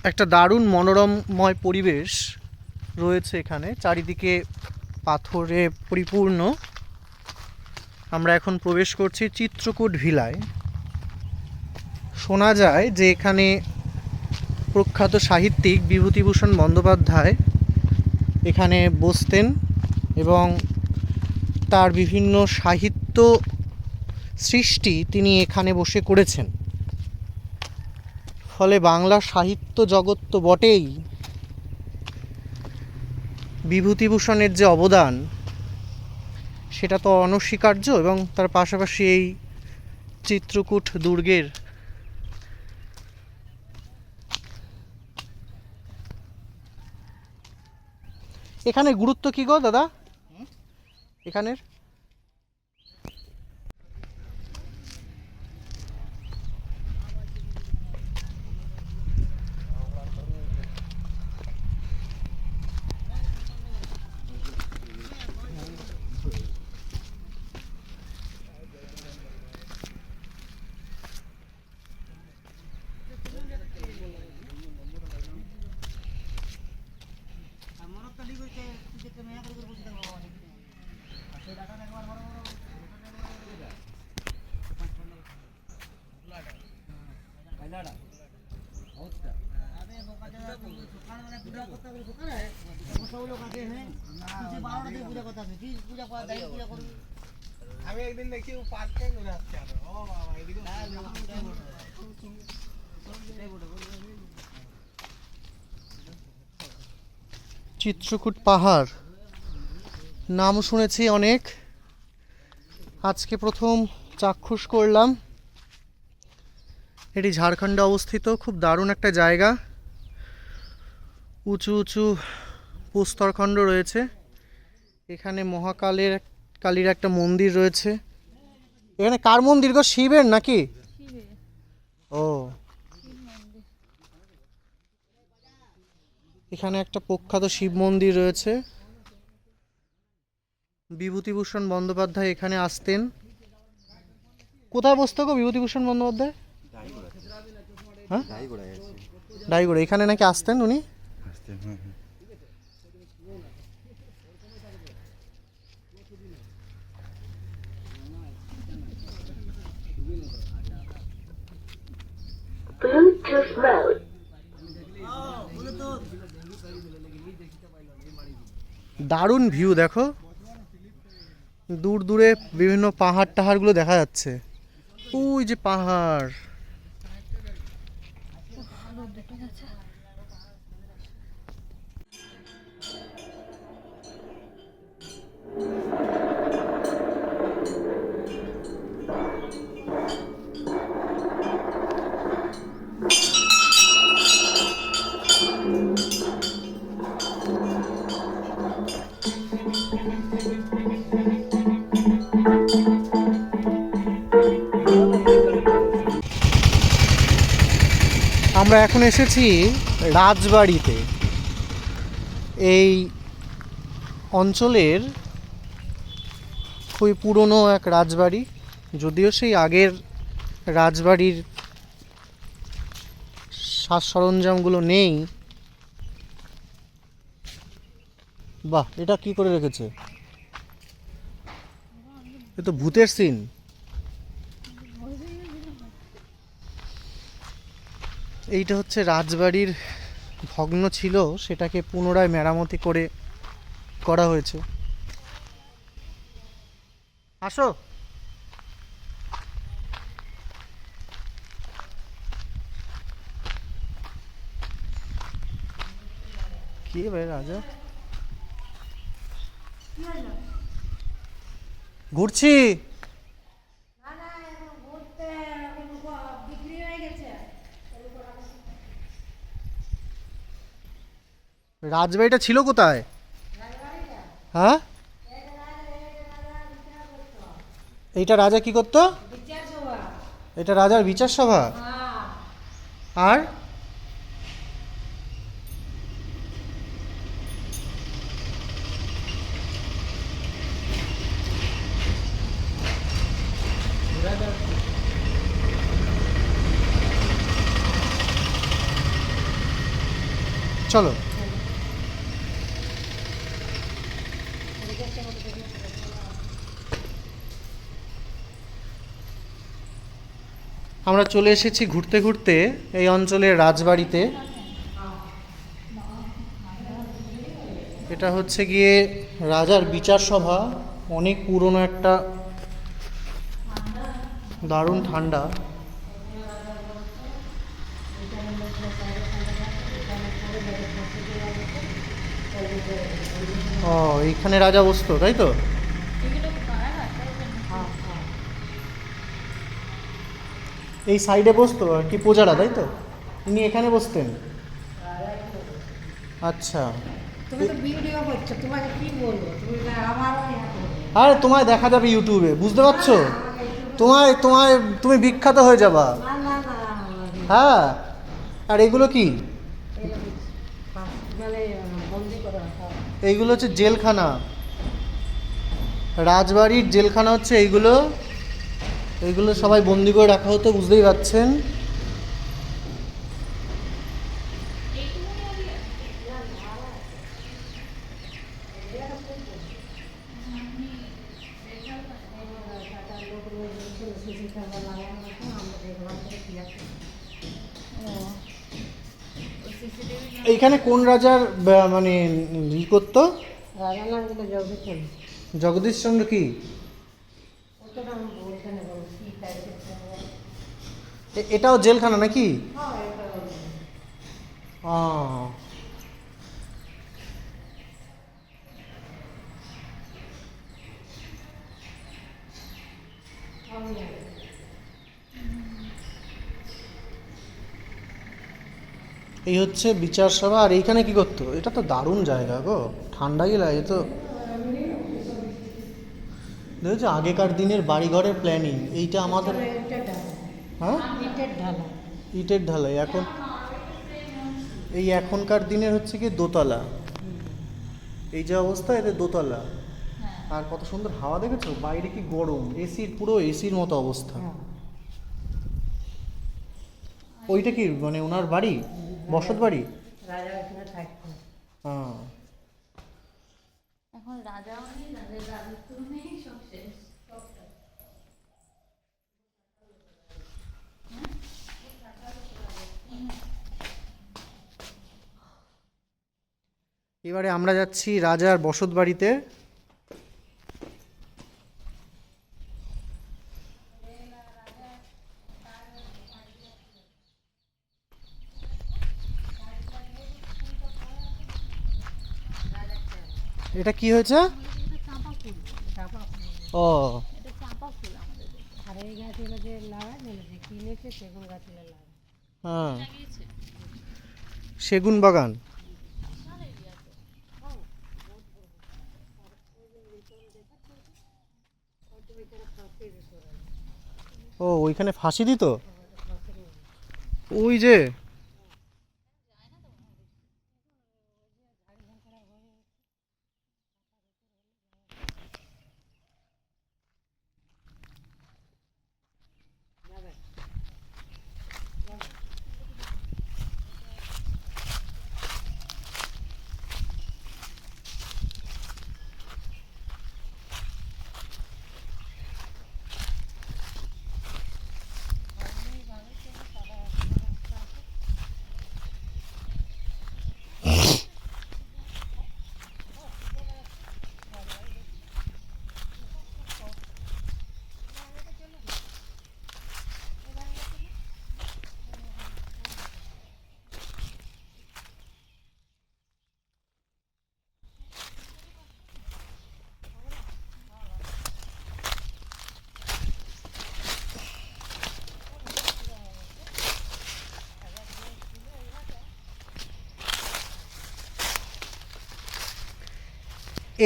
একটা দারুণ মনোরমময় পরিবেশ রয়েছে এখানে, চারিদিকে পাথরে পরিপূর্ণ। আমরা এখন প্রবেশ করছি চিত্রকূট ভিলায়। শোনা যায় যে এখানে প্রখ্যাত সাহিত্যিক বিভূতিভূষণ বন্দ্যোপাধ্যায় এখানে বসতেন এবং তার বিভিন্ন সাহিত্য সৃষ্টি তিনি এখানে বসে করেছেন। ফলে বাংলা সাহিত্য জগৎ তো বটেই, বিভূতিভূষণের যে অবদান সেটা তো অনস্বীকার্য। এবং তার পাশাপাশি এই চিত্রকূট দুর্গের এখানে গুরুত্ব কি গো দাদা এখানের? আমি একদিন দেখি পার্কে ঘুরে আসছি। চিত্রকূট পাহাড় নাম শুনেছি অনেক, আজকে প্রথম চাক্ষুষ করলাম। এটি ঝাড়খণ্ডে অবস্থিত, খুব দারুণ একটা জায়গা। উঁচু উঁচু প্রস্তরখণ্ড রয়েছে। এখানে কালীর একটা মন্দির রয়েছে। এখানে কার মন্দির গো? শিবের নাকি? ও, এখানে একটা প্রখ্যাত শিব মন্দির রয়েছে। বিভূতিভূষণ বন্দ্যোপাধ্যায় এখানে আসতেন। কোথায় বসতো গো বিভূতিভূষণ বন্দ্যোপাধ্যায়? হ্যাঁ, ডাইগোড়া। এখানে নাকি আসতেন উনি। দারুণ ভিউ দেখো, দূর দূরে বিভিন্ন পাহাড়গুলো দেখা যাচ্ছে। ওই যে পাহাড়, আমরা এখন এসেছি রাজবাড়িতে। এই অঞ্চলের খুবই পুরনো এক রাজবাড়ি, যদিও সেই আগের রাজবাড়ির সাজ সরঞ্জামগুলো নেই। বাহ, এটা কি করে রেখেছে? এ তো ভূতের সিন। এইটা হচ্ছে রাজবাড়ির ভগ্ন ছিল, সেটাকে পুনরায় মেরামতি করা হয়েছে। আসো। কে ভাই রাজা? ঘুরছি। রাজবাড়িটা ছিল কোথায়? হ্যাঁ, এইটা রাজা কি করতো? এটা রাজার বিচার সভা। আর চলো। আমরা চলে এসেছি ঘুরতে ঘুরতে এই অঞ্চলের রাজবাড়িতে। এটা হচ্ছে গিয়ে রাজার বিচার সভা, অনেক পুরনো একটা, দারুণ ঠান্ডা। ও, এইখানে রাজা বসতো তাই তো? এই সাইডে বসতো আর কি প্রজারা, তাই তো? তিনি এখানে বসতেন। আচ্ছা। তুমি তো ভিডিও করছো, তোমাকে কি বলবো, তুমি না আমারও ইয়া করবে। আরে তোমায় দেখা যাবে ইউটিউবে, বুঝতে পারছো? তোমায় তোমায় তুমি বিখ্যাত হয়ে যাবা। না না না, হ্যাঁ। আর এগুলো কি? মানে বন্দি করা হয়। এইগুলো হচ্ছে জেলখানা, রাজবাড়ির জেলখানা হচ্ছে এইগুলো। এইগুলো সবাই বন্দি করে রাখা হতো, বুঝতেই পারছেন। এইখানে কোন রাজার মানে ই করতো? রাজার নাম কিন্তু জগদীশ। জগদীশ চন্দ্র কি? ওটা আমি বলতে না, বলছি কি টাইপের ছিল। এটাও জেলখানা নাকি? হ্যাঁ, এটা বলছি। আহ, আমি এই হচ্ছে বিচার সভা। আর এইখানে কি করতো? এটা তো দারুণ জায়গা গো, ঠান্ডাই লাগে তো। দেখেছো আগেকার দিনের বাড়িঘরের প্ল্যানিং, এইটা আমাদের। ইটের ঢালা। হ্যাঁ, ইটের ঢালা। ইটের ঢালাই। এখন এই এখনকার দিনের হচ্ছে কি দোতলা, এই যে অবস্থা এদের দোতলা। আর কত সুন্দর হাওয়া, দেখেছো? বাইরে কি গরম, এসির, পুরো এসির মতো অবস্থা। হ্যাঁ। ওইটা কি মানে ওনার বাড়ি, বসত বাড়ি? রাজা এখানে থাকতো। হ্যাঁ। এখন রাজাও নেই, রাজার রাজত্ব নেই, সব শেষ। এবারে আমরা যাচ্ছি রাজার বসত বাড়িতে। এটা কি হয়েছে? চাঁপা ফুল, চাপা ফুল। ও, এটা চাঁপা ফুল আমাদের দেশে। আর এই গাছগুলো যে লাগায় না, যে কিনেছে সেগুন গাছগুলো লাগায়। হ্যাঁ, লাগিয়েছে সেগুন বাগান। ও, ওইখানে ফাঁসি দিত ওই যে।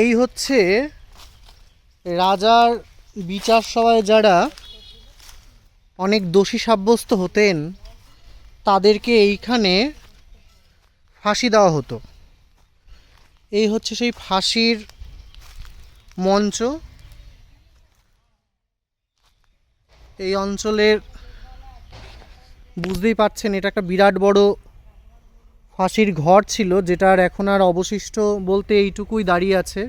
এই হচ্ছে রাজার বিচার সভায় যারা অনেক দোষী সাব্যস্ত হতেন তাদেরকে এইখানে ফাঁসি দেওয়া হতো। এই হচ্ছে সেই ফাঁসির মঞ্চ। এই অঞ্চলের বুঝতেই পারছেন এটা একটা বিরাট বড় ফাঁসির ঘর ছিল, যেটার এখন আর অবশিষ্ট বলতে এইটুকুই দাঁড়িয়ে আছে।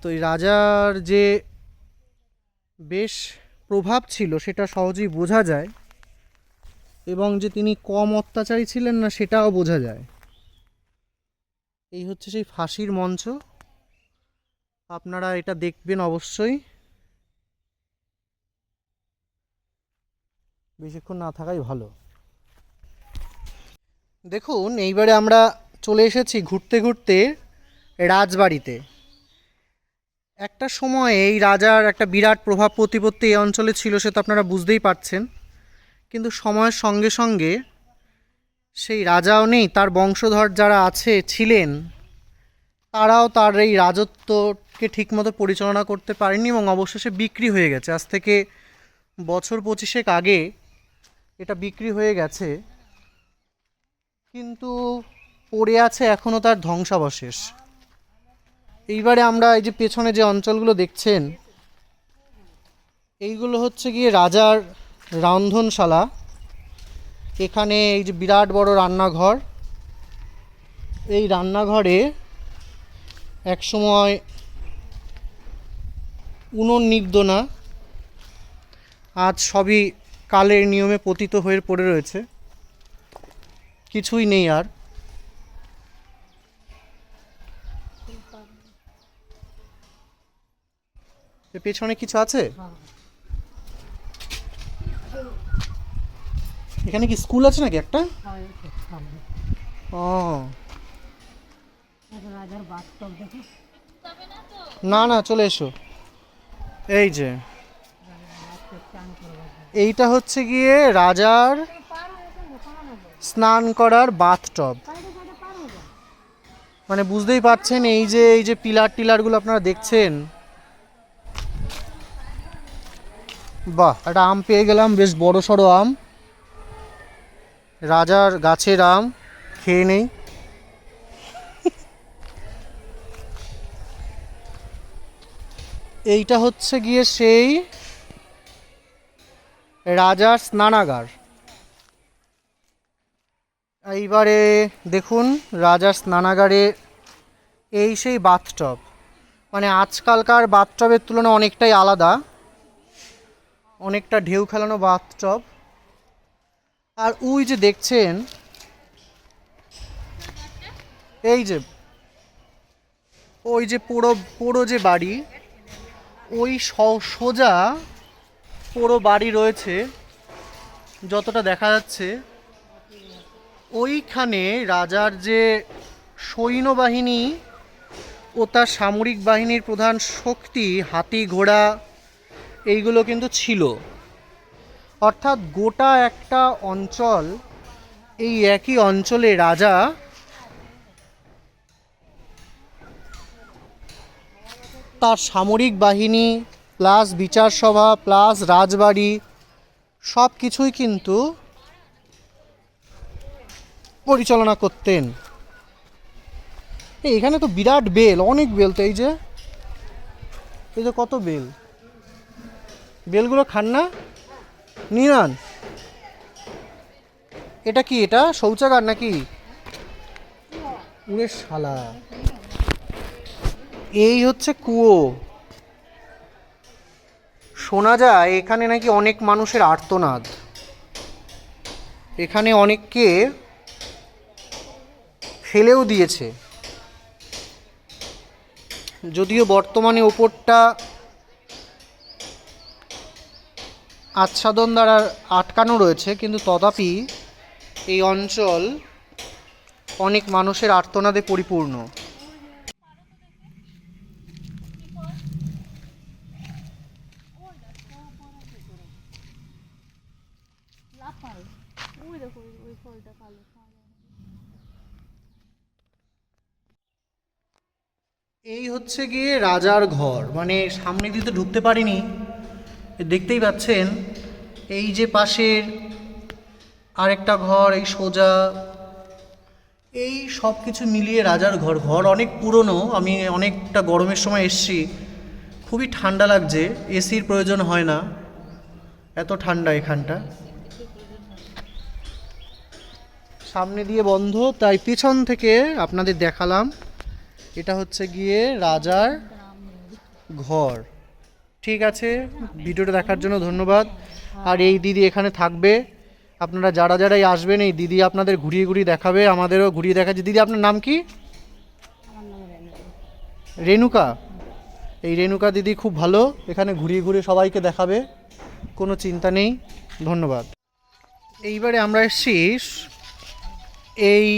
তো এই রাজার যে বেশ প্রভাব ছিল সেটা সহজেই বোঝা যায়, এবং যে তিনি কম অত্যাচারী ছিলেন না সেটাও বোঝা যায়। এই হচ্ছে সেই ফাঁসির মঞ্চ, আপনারা এটা দেখবেন অবশ্যই, বেশিক্ষণ না থাকাই ভালো। দেখুন এইবারে আমরা চলে এসেছি ঘুরতে ঘুরতে রাজবাড়িতে। একটা সময় এই রাজার একটা বিরাট প্রভাব প্রতিপত্তি এই অঞ্চলে ছিল, সে তো আপনারা বুঝতেই পারছেন। কিন্তু সময়ের সঙ্গে সঙ্গে সেই রাজাও নেই, তার বংশধর যারা ছিলেন তারাও তার এই রাজত্বকে ঠিকমতো পরিচালনা করতে পারেনি, এবং অবশেষে বিক্রি হয়ে গেছে। আজ থেকে বছর 25 আগে এটা বিক্রি হয়ে গেছে, কিন্তু পড়ে আছে এখনও তার ধ্বংসাবশেষ। এইবারে আমরা এই যে পেছনে যে অঞ্চলগুলো দেখছেন, এইগুলো হচ্ছে গিয়ে রাজার রন্ধনশালা। এখানে এই যে বিরাট বড় রান্নাঘর, এই রান্নাঘরে একসময় উনুন নিভতো না, আজ সবই কালের নিয়মে পতিত হয়ে পড়ে রয়েছে, কিছুই নেই আর। পেছনে কিছু আছে? এখানে কি স্কুল আছে নাকি একটা? ও রাজার বাথটব দেখো। না না, চলে এসো। এই যে এইটা হচ্ছে গিয়ে রাজার স্নান করার বাথটব। মানে বুঝতেই পারছেন, এই যে পিলার টিলারগুলো আপনারা দেখছেন। বাহ, একটা আম পেয়ে গেলাম, বেশ বড় সড়ো আম, রাজার গাছের আম, খেয়ে নেই। এইটা হচ্ছে গিয়ে সেই রাজার স্নানাগার। এইবারে দেখুন রাজার স্নানাগারে এই সেই বাথটব, মানে আজকালকার বাথটবের তুলনায় অনেকটাই আলাদা, অনেকটা ঢেউ খেলানো বাথটব। আর ওই যে দেখছেন, এই যে ওই যে পোড়ো যে বাড়ি, ওই সোজা পোড়ো বাড়ি রয়েছে যতটা দেখা যাচ্ছে। ওইখানে রাজার যে সৈন্যবাহিনী ও তার সামরিক বাহিনীর প্রধান শক্তি, হাতি ঘোড়া, এইগুলো কিন্তু ছিল। অর্থাৎ গোটা একটা অঞ্চল, এই একই অঞ্চলে রাজা তার সামরিক বাহিনী প্লাস বিচার সভা প্লাস রাজবাড়ি সব কিছুই কিন্তু পরিচালনা করতেন। এখানে তো বিরাট বেল, অনেক বেল তো, এই যে কত বেল, বেলগুলো খান না, নিয়ে নেন। এটা কি, এটা শৌচাগার নাকি? উড়ে শালা, এই হচ্ছে কুয়ো। শোনা যায় এখানে নাকি অনেক মানুষের আর্তনাদ, এখানে অনেককে ফেলেও দিয়েছে। যদিও বর্তমানে ওপরটা আচ্ছাদন দ্বারা আটকানো রয়েছে, কিন্তু তথাপি এই অঞ্চল অনেক মানুষের আর্তনাদে পরিপূর্ণ। এই হচ্ছে গিয়ে রাজার ঘর, মানে সামনে দিয়ে তো ঢুকতে পারিনি, দেখতেই পাচ্ছেন এই যে পাশের আরেকটা ঘর, এই সোজা, এই সব কিছু মিলিয়ে রাজার ঘর। ঘর অনেক পুরনো, আমি অনেকটা গরমের সময় এসেছি, খুবই ঠান্ডা লাগছে, এসির প্রয়োজন হয় না, এত ঠান্ডা এখানটা। সামনে দিয়ে বন্ধ, তাই পেছন থেকে আপনাদের দেখালাম। এটা হচ্ছে গিয়ে রাজার ঘর। ঠিক আছে, ভিডিওটা দেখার জন্য ধন্যবাদ। আর এই দিদি এখানে থাকবে, আপনারা যারা যারাই আসবেন এই দিদি আপনাদের ঘুরিয়ে ঘুরিয়ে দেখাবে, আমাদেরও ঘুরিয়ে দেখাচ্ছে। দিদি আপনার নাম কি? রেণুকা। এই রেণুকা দিদি খুব ভালো, এখানে ঘুরিয়ে ঘুরিয়ে সবাইকে দেখাবে, কোনো চিন্তা নেই। ধন্যবাদ। এইবারে আমরা এসেছি এই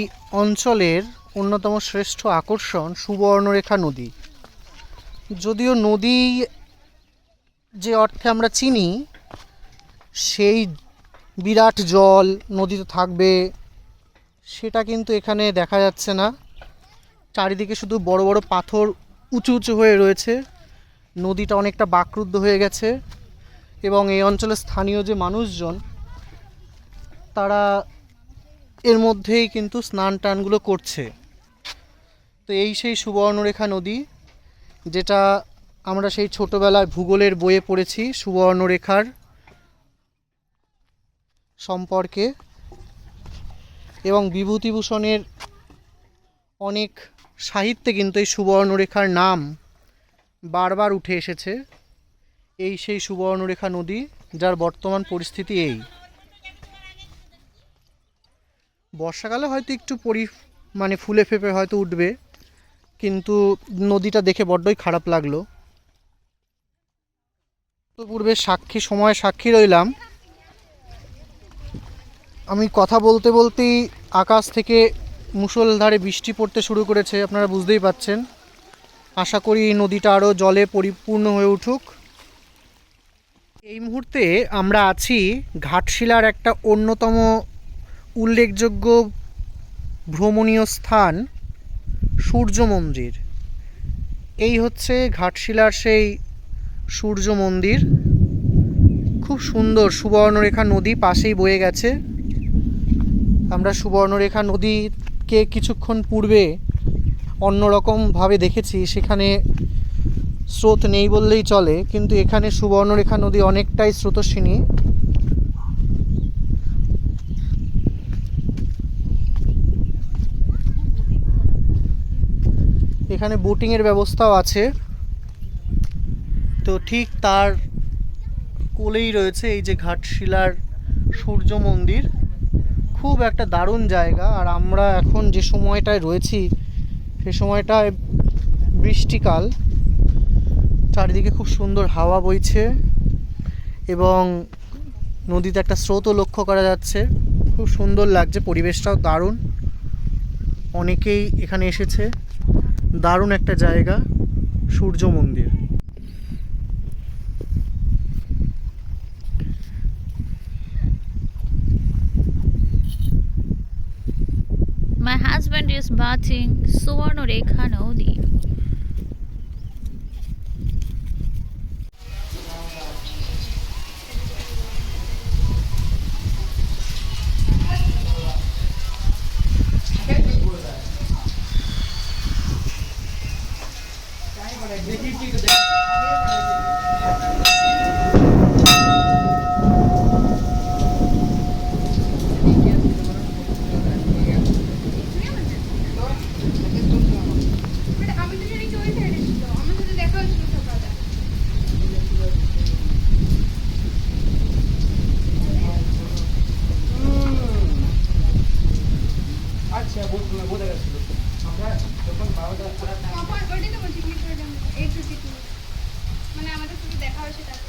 অঞ্চলের অন্যতম শ্রেষ্ঠ আকর্ষণ সুবর্ণরেখা নদী। যদিও নদী যে অর্থে আমরা চিনি সেই বিরাট জল নদীতে থাকবে সেটা কিন্তু এখানে দেখা যাচ্ছে না। চারিদিকে শুধু বড় বড় পাথর উঁচু উঁচু হয়ে রয়েছে। নদীটা অনেকটা বাকরুদ্ধ হয়ে গেছে এবং এই অঞ্চলের স্থানীয় যে মানুষজন তারা এর মধ্যেই কিন্তু স্নান টানগুলো করছে। তো এই সেই সুবর্ণরেখা নদী, যেটা আমরা সেই ছোটোবেলায় ভূগোলের বইয়ে পড়েছি সুবর্ণরেখার সম্পর্কে, এবং বিভূতিভূষণের অনেক সাহিত্যে কিন্তু এই সুবর্ণরেখার নাম বারবার উঠে এসেছে। এই সেই সুবর্ণরেখা নদী, যার বর্তমান পরিস্থিতি এই। বর্ষাকালে হয়তো একটু মানে ফুলে ফেপে হয়তো উঠবে, কিন্তু নদীটা দেখে বড্ডই খারাপ লাগলো। তো পূর্বে সাক্ষী রইলাম। আমি কথা বলতে বলতেই আকাশ থেকে মুষলধারে বৃষ্টি পড়তে শুরু করেছে, আপনারা বুঝতেই পাচ্ছেন। আশা করি এই নদীটা আরও জলে পরিপূর্ণ হয়ে উঠুক। এই মুহূর্তে আমরা আছি ঘাটশিলার একটা অন্যতম উল্লেখযোগ্য ভ্রমণীয় স্থান সূর্য মন্দির। এই হচ্ছে ঘাটশিলার সেই সূর্য মন্দির। খুব সুন্দর, সুবর্ণরেখা নদী পাশেই বয়ে গেছে। আমরা সুবর্ণরেখা নদীকে কিছুক্ষণ পূর্বে অন্যরকমভাবে দেখেছি, সেখানে স্রোত নেই বললেই চলে, কিন্তু এখানে সুবর্ণরেখা নদী অনেকটাই স্রোতস্বিনী। এখানে বোটিংয়ের ব্যবস্থাও আছে। তো ঠিক তার কোলেই রয়েছে এই যে ঘাটশিলার সূর্য মন্দির। খুব একটা দারুণ জায়গা। আর আমরা এখন যে সময়টায় রয়েছি সে সময়টায় বৃষ্টিকাল, চারিদিকে খুব সুন্দর হাওয়া বইছে এবং নদীতে একটা স্রোতও লক্ষ্য করা যাচ্ছে। খুব সুন্দর লাগছে, পরিবেশটাও দারুণ। অনেকেই এখানে এসেছে। দারুণ একটা জায়গা সূর্য মন্দির। My husband is bathing Suvarnarekha Nodi. ওইটাই তো বলছি, মানে আমাদের শুধু দেখা হয়েছে তারপর